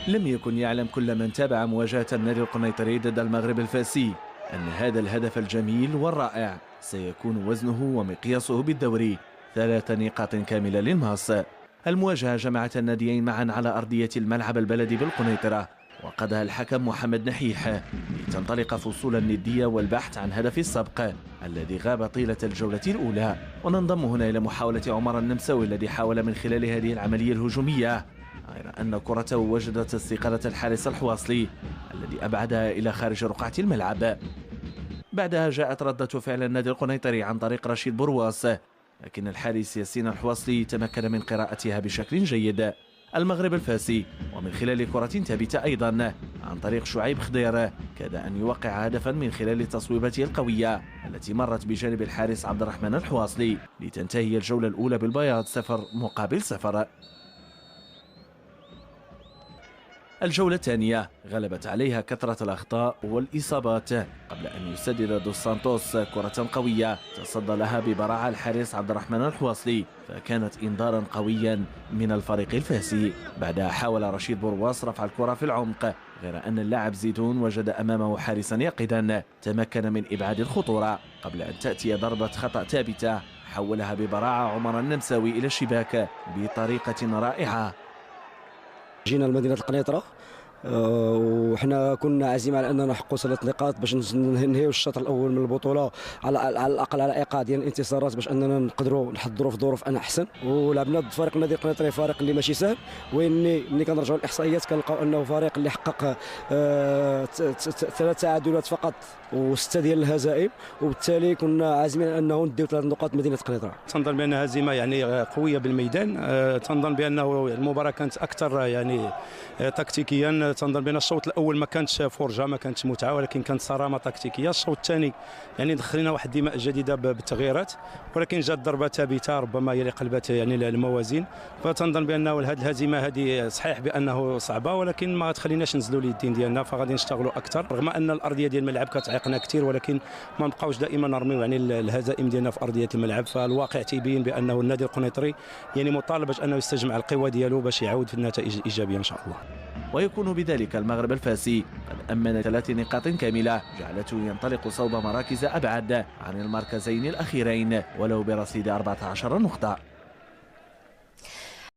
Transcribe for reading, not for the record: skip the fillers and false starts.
لم يكن يعلم كل من تابع مواجهة النادي القنيطري ضد المغرب الفاسي أن هذا الهدف الجميل والرائع سيكون وزنه ومقياسه بالدوري 3 نقاط كاملة للماس. المواجهة جمعت الناديين معا على أرضية الملعب البلدي بالقنيطرة، وقادها الحكم محمد نحيح لتنطلق فصول الندية والبحث عن هدف السبق الذي غاب طيلة الجولة الأولى. وننضم هنا إلى محاولة عمر النمساوي الذي حاول من خلال هذه العملية الهجومية، غير أن كرته وجدت استيقاظة الحارس الحواصلي الذي أبعدها إلى خارج رقعة الملعب. بعدها جاءت ردة فعل النادي القنيطري عن طريق رشيد برواس، لكن الحارس ياسين الحواصلي تمكن من قراءتها بشكل جيد. المغرب الفاسي ومن خلال كرة ثابتة أيضا عن طريق شعيب خضير كاد أن يوقع هدفا من خلال تصويبته القوية التي مرت بجانب الحارس عبد الرحمن الحواصلي لتنتهي الجولة الأولى بالبياض 0-0. الجولة الثانية غلبت عليها كثرة الأخطاء والإصابات قبل أن يسدد دوس سانتوس كرة قوية تصدى لها ببراعة الحارس عبد الرحمن الحواصلي، فكانت إنذارا قويا من الفريق الفاسي. بعدها حاول رشيد برواس رفع الكرة في العمق، غير أن اللاعب زيدون وجد أمامه حارسا يقظا تمكن من إبعاد الخطورة قبل أن تأتي ضربة خطأ ثابتة حولها ببراعة عمر النمساوي إلى الشباك بطريقة رائعة. جينا لمدينة القنيطرة وحنا كنا عازمين على اننا نحققوا 3 نقاط باش ننهيو الشوط الاول من البطوله على الاقل على ايقاع ديال الانتصارات باش اننا نقدروا نحضروا في ظروف احسن. ولعبنا ضد فريق النادي القنيطري، فريق اللي ماشي سهل، واني ملي كنرجعوا للاحصائيات كنلقاو انه فريق اللي حقق 3 تعادلات فقط و6 ديال الهزائم، وبالتالي كنا عازمين على انه نديو 3 نقاط مدينه القنيطره. تنظن بان هزيمه يعني قويه بالميدان، تنظن بانه المباراه كانت اكثر يعني تكتيكيا. تنظن بان الشوط الاول ما كانتش فرجه، ما كانتش متعه، ولكن كانت صرامه تكتيكيه. الشوط الثاني يعني دخلنا واحد الدماء جديده بالتغييرات، ولكن جات ضربه ثابته ربما هي اللي قلبت يعني الموازين. فتنظن بانه هذه الهزيمه هذه صحيح بانه صعبه، ولكن ما تخليناش ننزلوا اليدين ديالنا، فغادي نشتغلوا اكثر رغم ان الارضيه ديال الملعب كتعيقنا كثير، ولكن ما نبقاوش دائما نرميو يعني الهزائم ديالنا في ارضيه الملعب. فالواقع تيبين بانه النادي القنيطري يعني مطالب باش انه يستجمع القوى ديالو باش يعود في النتائج الايجابيه ان شاء الله. ويكون بذلك المغرب الفاسي قد أمن 3 نقاط كاملة جعلته ينطلق صوب مراكز أبعد عن المركزين الأخيرين ولو برصيد 14 نقطة.